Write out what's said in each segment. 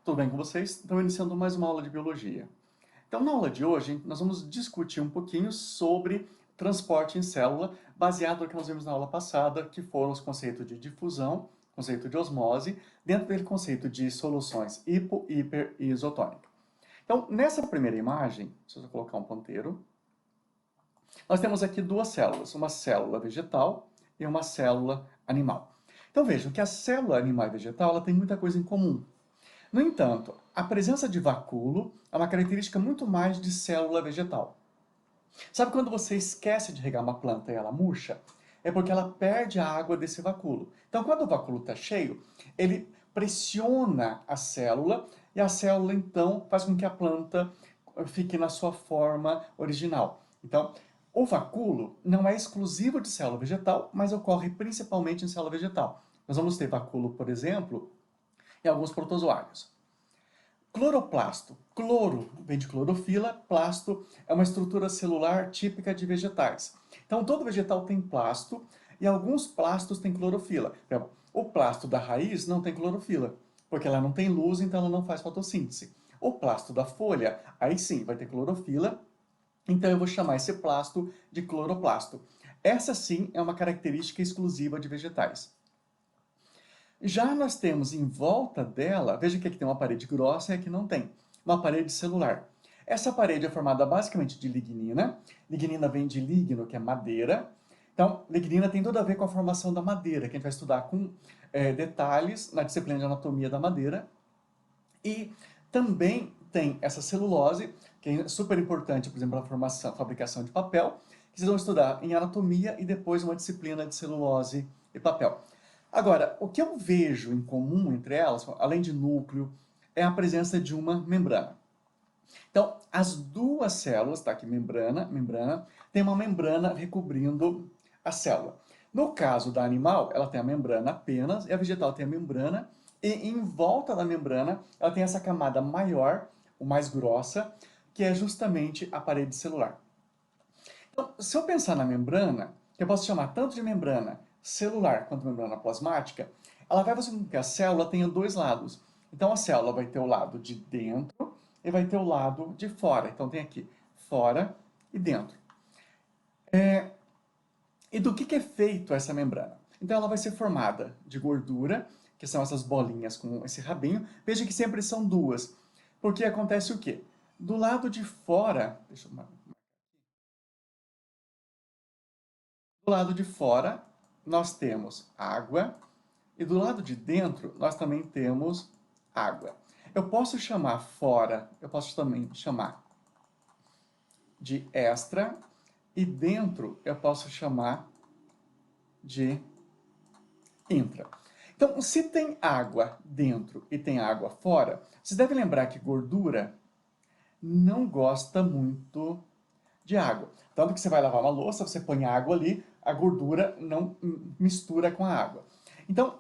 Tudo bem com vocês? Estamos iniciando mais uma aula de biologia. Então, na aula de hoje, nós vamos discutir um pouquinho sobre transporte em célula, baseado no que nós vimos na aula passada, que foram os conceitos de difusão, conceito de osmose, dentro dele conceito de soluções hipo, hiper e isotônica. Então, nessa primeira imagem, se eu colocar um ponteiro, nós temos aqui duas células, uma célula vegetal e uma célula animal. Então vejam que a célula animal e vegetal ela tem muita coisa em comum. No entanto, a presença de vacúolo é uma característica muito mais de célula vegetal. Sabe quando você esquece de regar uma planta e ela murcha? É porque ela perde a água desse vacúolo. Então, quando o vacúolo está cheio, ele pressiona a célula e a célula, então, faz com que a planta fique na sua forma original. Então, o vacúolo não é exclusivo de célula vegetal, mas ocorre principalmente em célula vegetal. Nós vamos ter vacúolo, por exemplo, em alguns protozoários. Cloroplasto. Cloro vem de clorofila, plasto é uma estrutura celular típica de vegetais. Então, todo vegetal tem plasto e alguns plastos têm clorofila. Por exemplo, o plasto da raiz não tem clorofila, porque ela não tem luz, então ela não faz fotossíntese. O plasto da folha, aí sim, vai ter clorofila, então eu vou chamar esse plasto de cloroplasto. Essa sim é uma característica exclusiva de vegetais. Já nós temos em volta dela, veja que aqui tem uma parede grossa e aqui não tem, uma parede celular. Essa parede é formada basicamente de lignina. Lignina vem de ligno, que é madeira. Então, lignina tem tudo a ver com a formação da madeira, que a gente vai estudar com detalhes na disciplina de anatomia da madeira. E também tem essa celulose, que é super importante, por exemplo, na formação, fabricação de papel, que vocês vão estudar em anatomia e depois uma disciplina de celulose e papel. Agora, o que eu vejo em comum entre elas, além de núcleo, é a presença de uma membrana. Então, as duas células, tá aqui membrana, tem uma membrana recobrindo a célula. No caso da animal, ela tem a membrana apenas, e a vegetal tem a membrana, e em volta da membrana, ela tem essa camada maior, ou mais grossa, que é justamente a parede celular. Então, se eu pensar na membrana, que eu posso chamar tanto de membrana celular quanto membrana plasmática, ela vai fazer com que a célula tenha dois lados. Então, a célula vai ter o lado de dentro e vai ter o lado de fora. Então, tem aqui fora e dentro. E do que é feito essa membrana? Então, ela vai ser formada de gordura, que são essas bolinhas com esse rabinho. Veja que sempre são duas. Porque acontece o quê? Do lado de fora, deixa eu do lado de fora, nós temos água, e do lado de dentro, nós também temos água. Eu posso chamar fora, eu posso também chamar de extra, e dentro eu posso chamar de intra. Então, se tem água dentro e tem água fora, vocês devem lembrar que gordura não gosta muito de água. Tanto que você vai lavar uma louça, você põe água ali, a gordura não mistura com a água. Então,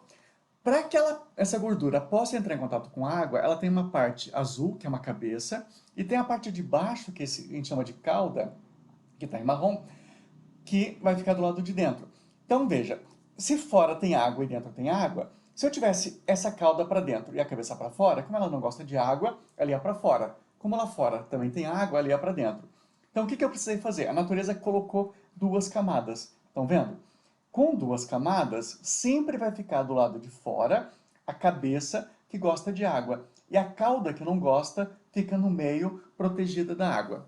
para que essa gordura possa entrar em contato com a água, ela tem uma parte azul, que é uma cabeça, e tem a parte de baixo, que a gente chama de cauda, que está em marrom, que vai ficar do lado de dentro. Então, veja, se fora tem água e dentro tem água, se eu tivesse essa cauda para dentro e a cabeça para fora, como ela não gosta de água, ela ia para fora. Como lá fora também tem água, ela ia para dentro. Então, o que eu precisei fazer? A natureza colocou duas camadas. Estão vendo? Com duas camadas, sempre vai ficar do lado de fora a cabeça que gosta de água. E a cauda que não gosta fica no meio, protegida da água.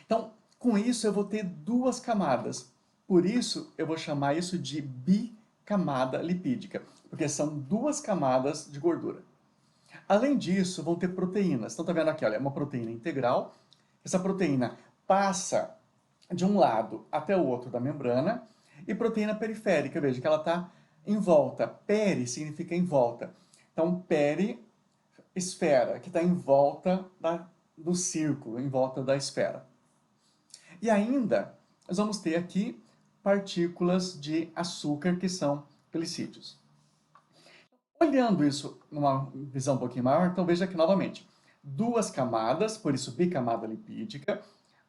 Então, com isso eu vou ter duas camadas. Por isso, eu vou chamar isso de bicamada lipídica, porque são duas camadas de gordura. Além disso, vão ter proteínas. Então, tá vendo aqui, olha, é uma proteína integral. Essa proteína passa de um lado até o outro da membrana, e proteína periférica, veja que ela está em volta. Peri significa em volta. Então, peri, esfera, que está em volta do círculo, em volta da esfera. E ainda, nós vamos ter aqui partículas de açúcar, que são glicídios. Olhando isso numa visão um pouquinho maior, então veja aqui novamente. Duas camadas, por isso bicamada lipídica,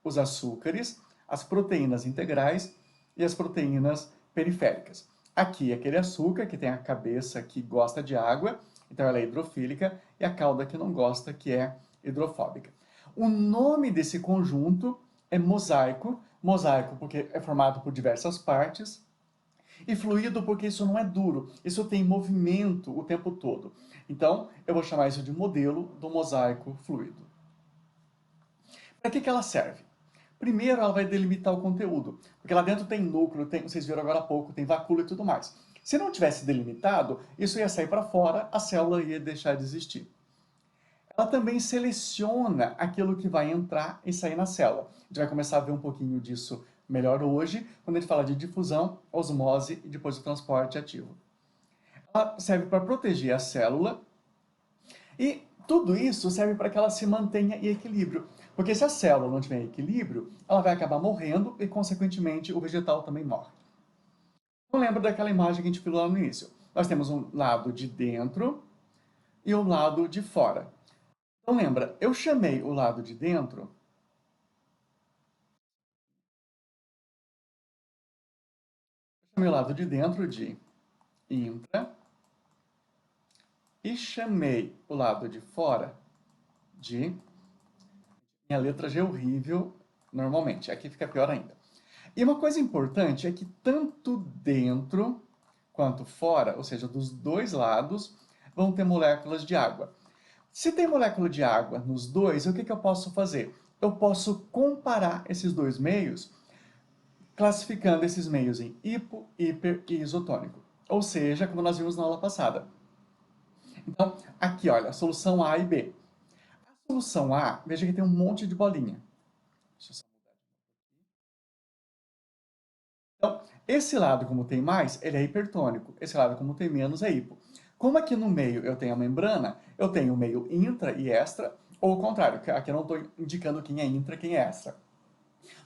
os açúcares, as proteínas integrais e as proteínas periféricas. Aqui, aquele açúcar que tem a cabeça que gosta de água, então ela é hidrofílica, e a cauda que não gosta, que é hidrofóbica. O nome desse conjunto é mosaico, mosaico porque é formado por diversas partes, e fluido porque isso não é duro, isso tem movimento o tempo todo. Então, eu vou chamar isso de modelo do mosaico fluido. Para que ela serve? Primeiro, ela vai delimitar o conteúdo, porque lá dentro tem núcleo, vocês viram agora há pouco, tem vacúolo e tudo mais. Se não tivesse delimitado, isso ia sair para fora, a célula ia deixar de existir. Ela também seleciona aquilo que vai entrar e sair na célula. A gente vai começar a ver um pouquinho disso melhor hoje, quando a gente fala de difusão, osmose e depois o transporte ativo. Ela serve para proteger a célula e tudo isso serve para que ela se mantenha em equilíbrio. Porque se a célula não tiver equilíbrio, ela vai acabar morrendo e, consequentemente, o vegetal também morre. Não lembra daquela imagem que a gente viu lá no início. Nós temos um lado de dentro e um lado de fora. Então lembra, eu chamei o lado de dentro de intra e chamei o lado de fora de... Minha letra G é horrível normalmente, aqui fica pior ainda. E uma coisa importante é que tanto dentro quanto fora, ou seja, dos dois lados, vão ter moléculas de água. Se tem molécula de água nos dois, o que eu posso fazer? Eu posso comparar esses dois meios, classificando esses meios em hipo, hiper e isotônico. Ou seja, como nós vimos na aula passada. Então, aqui, olha, a solução A e B. A solução A, veja que tem um monte de bolinha. Deixa eu só mudar de novo aqui. Então, esse lado, como tem mais, ele é hipertônico. Esse lado, como tem menos, é hipo. Como aqui no meio eu tenho a membrana, eu tenho o meio intra e extra, ou o contrário, aqui eu não estou indicando quem é intra e quem é extra.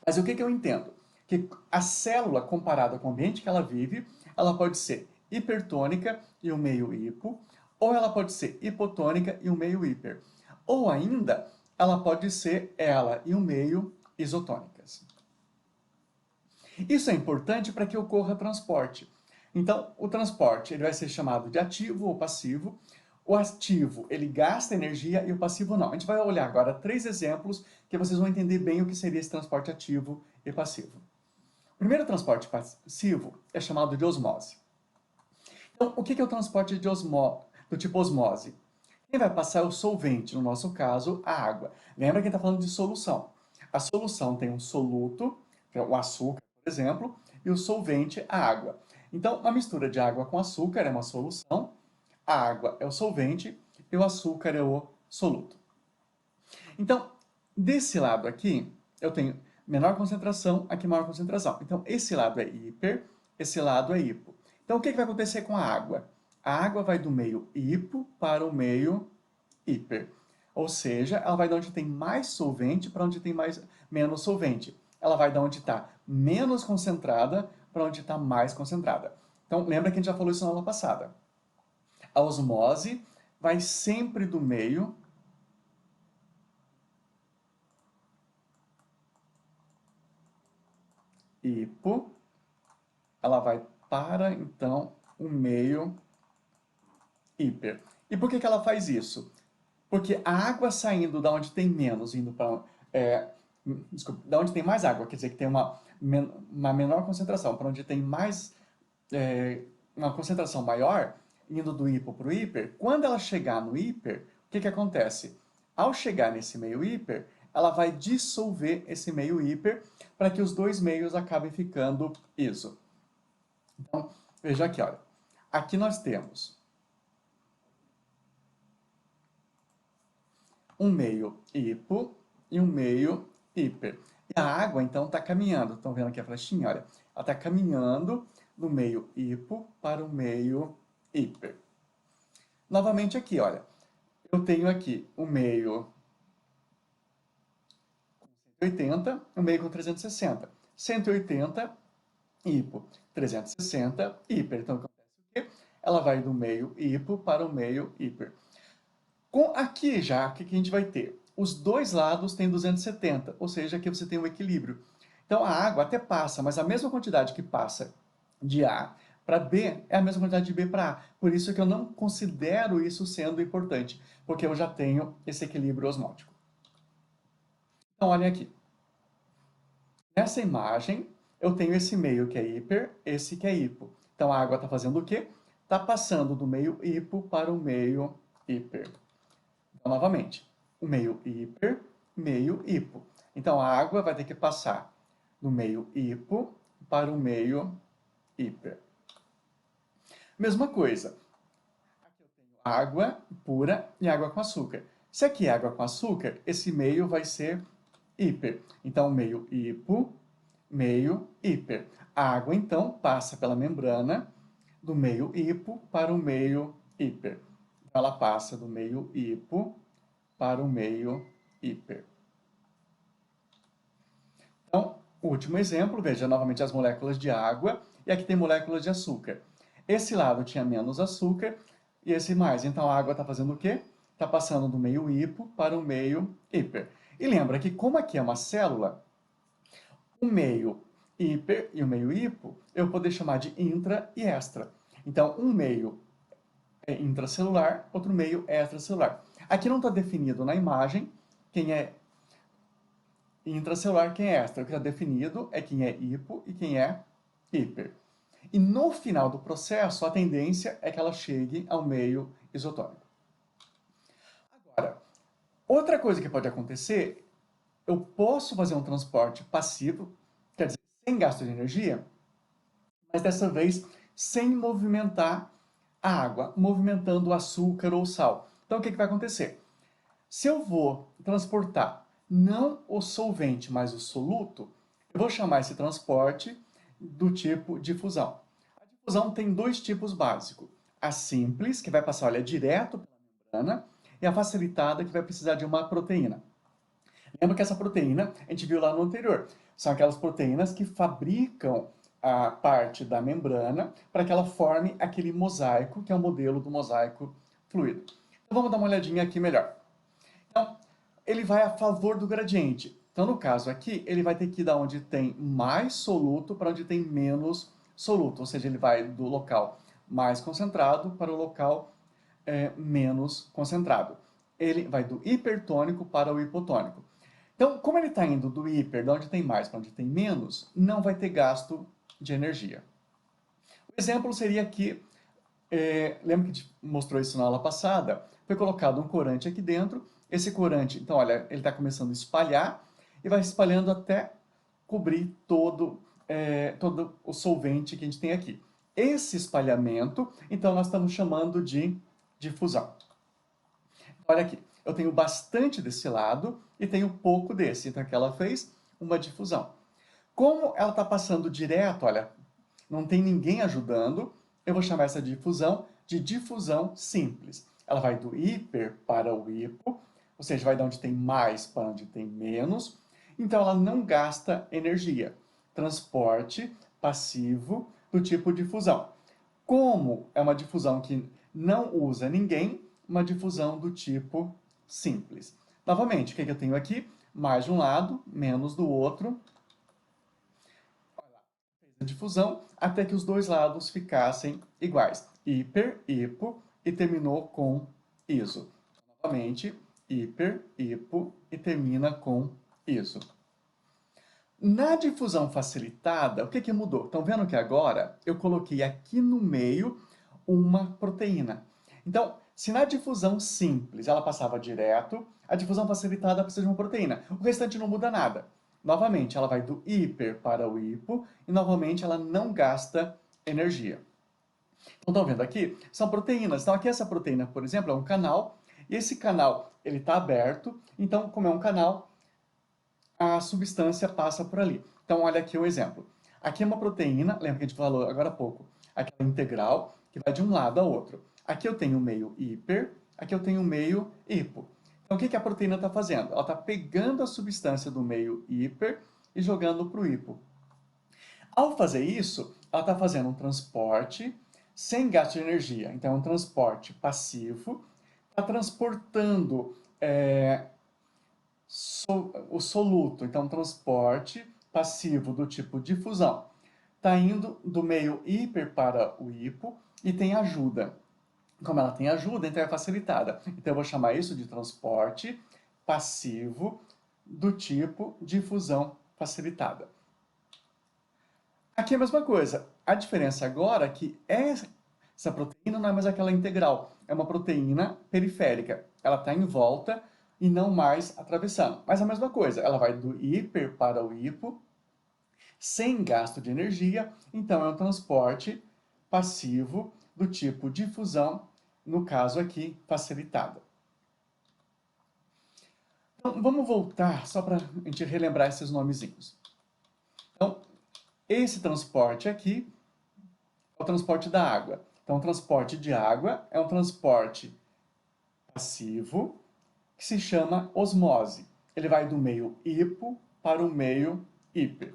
Mas o que eu entendo? Que a célula, comparada com o ambiente que ela vive, ela pode ser hipertônica e o meio hipo, ou ela pode ser hipotônica e o meio hiper. Ou ainda, ela pode ser ela e o meio isotônicas. Isso é importante para que ocorra transporte. Então, o transporte ele vai ser chamado de ativo ou passivo. O ativo, ele gasta energia e o passivo não. A gente vai olhar agora 3 exemplos que vocês vão entender bem o que seria esse transporte ativo e passivo. O primeiro transporte passivo é chamado de osmose. Então, o que é o transporte do tipo osmose? Quem vai passar é o solvente, no nosso caso, a água. Lembra que a gente está falando de solução. A solução tem um soluto, que é o açúcar, por exemplo, e o solvente, a água. Então, uma mistura de água com açúcar é uma solução, a água é o solvente e o açúcar é o soluto. Então, desse lado aqui, eu tenho menor concentração, aqui maior concentração. Então, esse lado é hiper, esse lado é hipo. Então, o que vai acontecer com a água? A água vai do meio hipo para o meio hiper. Ou seja, ela vai de onde tem mais solvente para onde tem menos solvente. Ela vai de onde está menos concentrada para onde está mais concentrada. Então, lembra que a gente já falou isso na aula passada. A osmose vai sempre do meio hipo, ela vai para, então, o meio hiper. E por que ela faz isso? Porque a água saindo da onde tem menos, indo para... desculpa, da onde tem mais água, quer dizer que tem uma menor concentração, para onde tem mais... uma concentração maior, indo do hipo para o hiper, quando ela chegar no hiper, o que acontece? Ao chegar nesse meio hiper, ela vai dissolver esse meio hiper para que os dois meios acabem ficando iso. Então, veja aqui, olha. Aqui nós temos um meio hipo e um meio hiper. E a água, então, está caminhando. Estão vendo aqui a flechinha? Olha, ela está caminhando do meio hipo para o meio hiper. Novamente aqui, olha. Eu tenho aqui o meio com 180, o meio com 360. 180, hipo. 360, hiper. Então, acontece o quê? Ela vai do meio hipo para o meio hiper. Aqui já, o que a gente vai ter? Os dois lados têm 270, ou seja, aqui você tem um equilíbrio. Então a água até passa, mas a mesma quantidade que passa de A para B é a mesma quantidade de B para A. Por isso que eu não considero isso sendo importante, porque eu já tenho esse equilíbrio osmótico. Então, olhem aqui. Nessa imagem, eu tenho esse meio que é hiper, esse que é hipo. Então, a água está fazendo o quê? Está passando do meio hipo para o meio hiper. Então, novamente, o meio hiper, meio hipo. Então, a água vai ter que passar do meio hipo para o meio hiper. Mesma coisa. Aqui eu tenho água pura e água com açúcar. Se aqui é água com açúcar, esse meio vai ser hiper. Então, meio hipo, meio hiper. A água, então, passa pela membrana do meio hipo para o meio hiper. Ela passa do meio hipo para o meio hiper. Então, o último exemplo, veja novamente as moléculas de água, e aqui tem moléculas de açúcar. Esse lado tinha menos açúcar, e esse mais. Então, a água está fazendo o quê? Está passando do meio hipo para o meio hiper. E lembra que, como aqui é uma célula, o meio hiper e o meio hipo, eu vou poder chamar de intra e extra. Então, um meio é intracelular, outro meio é extracelular. Aqui não está definido na imagem quem é intracelular, quem é extra. O que está definido é quem é hipo e quem é hiper. E no final do processo, a tendência é que ela chegue ao meio isotônico. Agora, outra coisa que pode acontecer, eu posso fazer um transporte passivo, quer dizer, sem gasto de energia, mas dessa vez sem movimentar a água, movimentando o açúcar ou o sal. Então, o que vai acontecer? Se eu vou transportar não o solvente, mas o soluto, eu vou chamar esse transporte do tipo difusão. A difusão tem dois tipos básicos. A simples, que vai passar, olha, direto pela membrana, e a facilitada, que vai precisar de uma proteína. Lembra que essa proteína, a gente viu lá no anterior, são aquelas proteínas que fabricam a parte da membrana para que ela forme aquele mosaico, que é o modelo do mosaico fluido. Então vamos dar uma olhadinha aqui melhor. Então, ele vai a favor do gradiente. Então, no caso aqui, ele vai ter que ir da onde tem mais soluto para onde tem menos soluto. Ou seja, ele vai do local mais concentrado para o local menos concentrado. Ele vai do hipertônico para o hipotônico. Então, como ele está indo do hiper, de onde tem mais para onde tem menos, não vai ter gasto de energia. O exemplo seria que, lembra que a gente mostrou isso na aula passada? Foi colocado um corante aqui dentro. Esse corante, então, olha, ele está começando a espalhar e vai espalhando até cobrir todo o solvente que a gente tem aqui. Esse espalhamento, então, nós estamos chamando de difusão. Olha aqui, eu tenho bastante desse lado e tenho pouco desse. Então, o que ela fez? Uma difusão. Como ela está passando direto, olha, não tem ninguém ajudando, eu vou chamar essa difusão de difusão simples. Ela vai do hiper para o hipo, ou seja, vai de onde tem mais para onde tem menos. Então, ela não gasta energia. Transporte passivo do tipo difusão. Como é uma difusão que não usa ninguém, uma difusão do tipo simples. Novamente, o que eu tenho aqui? Mais de um lado, menos do outro. Fez a difusão até que os dois lados ficassem iguais. Hiper, hipo e terminou com iso. Novamente, hiper, hipo e termina com iso. Na difusão facilitada, o que mudou? Estão vendo que agora eu coloquei aqui no meio uma proteína. Então, se na difusão simples ela passava direto, a difusão facilitada precisa de uma proteína. O restante não muda nada. Novamente, ela vai do hiper para o hipo e novamente ela não gasta energia. Então, estão vendo aqui? São proteínas. Então, aqui essa proteína, por exemplo, é um canal. E esse canal, ele está aberto. Então, como é um canal, a substância passa por ali. Então, olha aqui o exemplo. Aqui é uma proteína, lembra que a gente falou agora há pouco, aquela integral, que vai de um lado ao outro. Aqui eu tenho o meio hiper, aqui eu tenho o meio hipo. Então, o que a proteína está fazendo? Ela está pegando a substância do meio hiper e jogando para o hipo. Ao fazer isso, ela está fazendo um transporte sem gasto de energia. Então, é um transporte passivo, está transportando o soluto, então transporte passivo do tipo difusão. está indo do meio hiper para o hipo e tem ajuda. Como ela tem ajuda, então é facilitada. Então eu vou chamar isso de transporte passivo do tipo difusão facilitada. Aqui é a mesma coisa. A diferença agora é que essa proteína não é mais aquela integral, é uma proteína periférica. Ela está em volta e não mais atravessando. Mas a mesma coisa, ela vai do hiper para o hipo, sem gasto de energia, então é um transporte passivo do tipo difusão, no caso aqui, facilitada. Então, vamos voltar só para a gente relembrar esses nomezinhos. Então, esse transporte aqui é o transporte da água. Então, o transporte de água é um transporte passivo que se chama osmose. Ele vai do meio hipo para o meio hiper.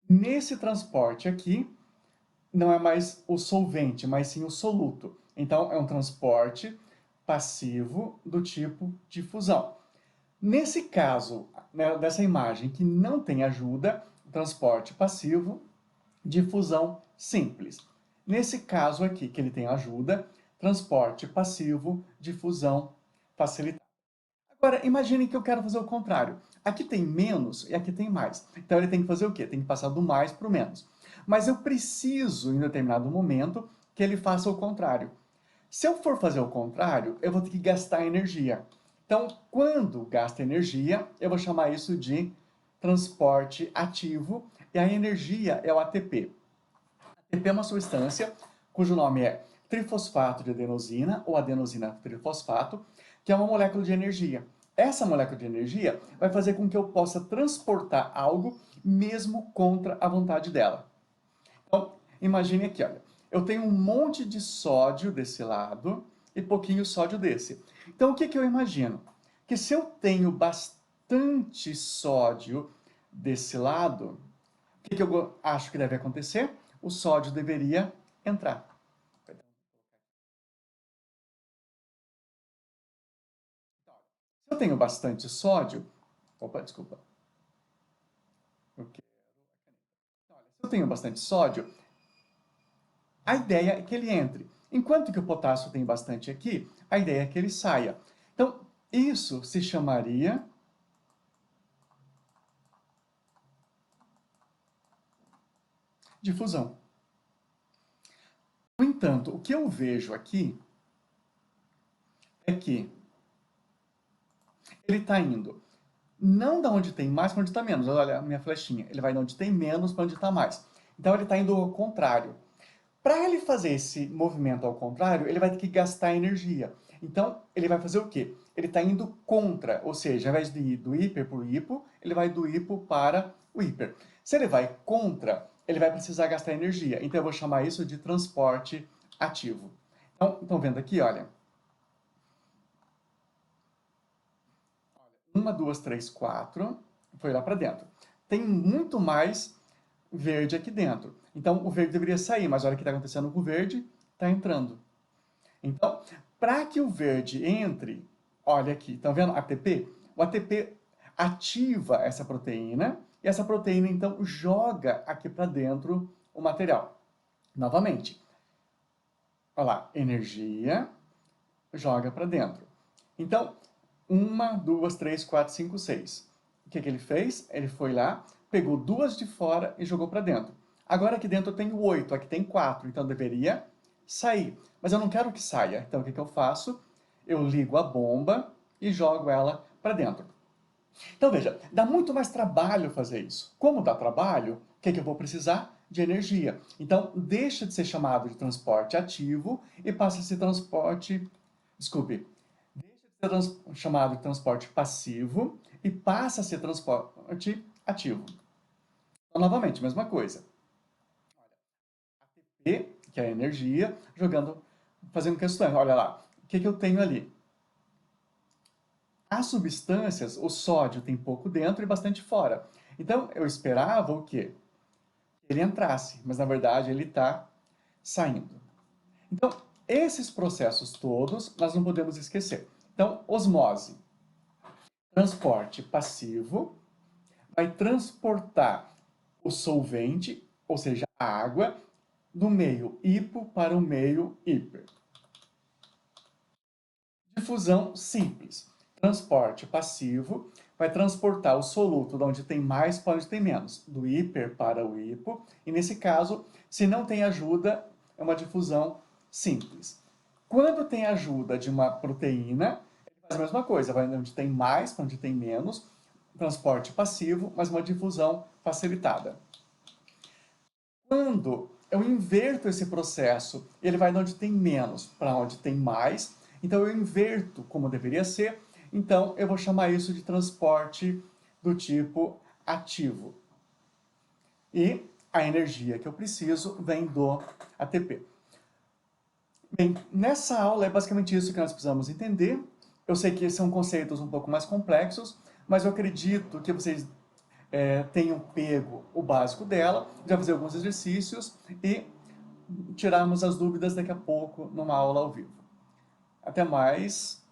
Nesse transporte aqui, não é mais o solvente, mas sim o soluto. Então, é um transporte passivo do tipo difusão. Nesse caso, né, dessa imagem que não tem ajuda, transporte passivo, difusão simples. Nesse caso aqui, que ele tem ajuda, transporte passivo, difusão facilitada. Agora, imagine que eu quero fazer o contrário. Aqui tem menos e aqui tem mais. Então ele tem que fazer o quê? Tem que passar do mais para o menos. Mas eu preciso, em determinado momento, que ele faça o contrário. Se eu for fazer o contrário, eu vou ter que gastar energia. Então, quando gasta energia, eu vou chamar isso de transporte ativo, e a energia é o ATP. ATP é uma substância cujo nome é trifosfato de adenosina, ou adenosina trifosfato, que é uma molécula de energia. Essa molécula de energia vai fazer com que eu possa transportar algo mesmo contra a vontade dela. Então, imagine aqui, olha, eu tenho um monte de sódio desse lado e pouquinho sódio desse. Então, o que que eu imagino? Que se eu tenho bastante sódio desse lado, o que que eu acho que deve acontecer? O sódio deveria entrar. Se eu tenho bastante sódio, opa, desculpa. Então, olha, se eu tenho bastante sódio, a ideia é que ele entre. Enquanto que o potássio tem bastante aqui, a ideia é que ele saia. Então, isso se chamaria difusão. No entanto, o que eu vejo aqui é que ele está indo não da onde tem mais para onde está menos. Olha a minha flechinha. Ele vai de onde tem menos para onde está mais. Então, ele está indo ao contrário. Para ele fazer esse movimento ao contrário, ele vai ter que gastar energia. Então, ele vai fazer o quê? Ele está indo contra, ou seja, ao invés de ir do hiper para o hipo, ele vai do hipo para o hiper. Se ele vai contra, ele vai precisar gastar energia. Então, eu vou chamar isso de transporte ativo. Então, estão vendo aqui, olha. 1, 2, 3, 4, foi lá para dentro. Tem muito mais verde aqui dentro. Então, o verde deveria sair, mas olha o que está acontecendo com o verde, está entrando. Então, para que o verde entre, olha aqui, estão vendo ATP? O ATP ativa essa proteína, e essa proteína, então, joga aqui para dentro o material. Novamente, olha lá, energia, joga para dentro. Então, 1, 2, 3, 4, 5, 6. O que que ele fez? Ele foi lá, pegou duas de fora e jogou para dentro. Agora aqui dentro eu tenho 8, aqui tem 4, então deveria sair. Mas eu não quero que saia, então o que que eu faço? Eu ligo a bomba e jogo ela para dentro. Então veja, dá muito mais trabalho fazer isso. Como dá trabalho, o que que eu vou precisar? De energia. Então deixa de ser chamado de transporte ativo e passa a ser transporte, desculpe, chamado de transporte passivo e passa a ser transporte ativo. Então, novamente, mesma coisa. ATP, que é a energia, jogando, fazendo questões. Olha lá, o que que eu tenho ali? As substâncias, o sódio tem pouco dentro e bastante fora. Então, eu esperava o quê? Que ele entrasse, mas na verdade ele está saindo. Então, esses processos todos nós não podemos esquecer. Então, osmose, transporte passivo, vai transportar o solvente ou seja, a água, do meio hipo para o meio hiper. Difusão simples. Transporte passivo vai transportar o soluto de onde tem mais para onde tem menos, do hiper para o hipo, e nesse caso, se não tem ajuda, é uma difusão simples. Quando tem ajuda de uma proteína, ele faz a mesma coisa, vai de onde tem mais para onde tem menos, transporte passivo, mas uma difusão facilitada. Quando eu inverto esse processo, ele vai de onde tem menos para onde tem mais, então eu inverto como deveria ser, então eu vou chamar isso de transporte do tipo ativo. E a energia que eu preciso vem do ATP. Bem, nessa aula é basicamente isso que nós precisamos entender. Eu sei que são conceitos um pouco mais complexos, mas eu acredito que vocês tenham pego o básico dela, já fazer alguns exercícios e tirarmos as dúvidas daqui a pouco numa aula ao vivo. Até mais!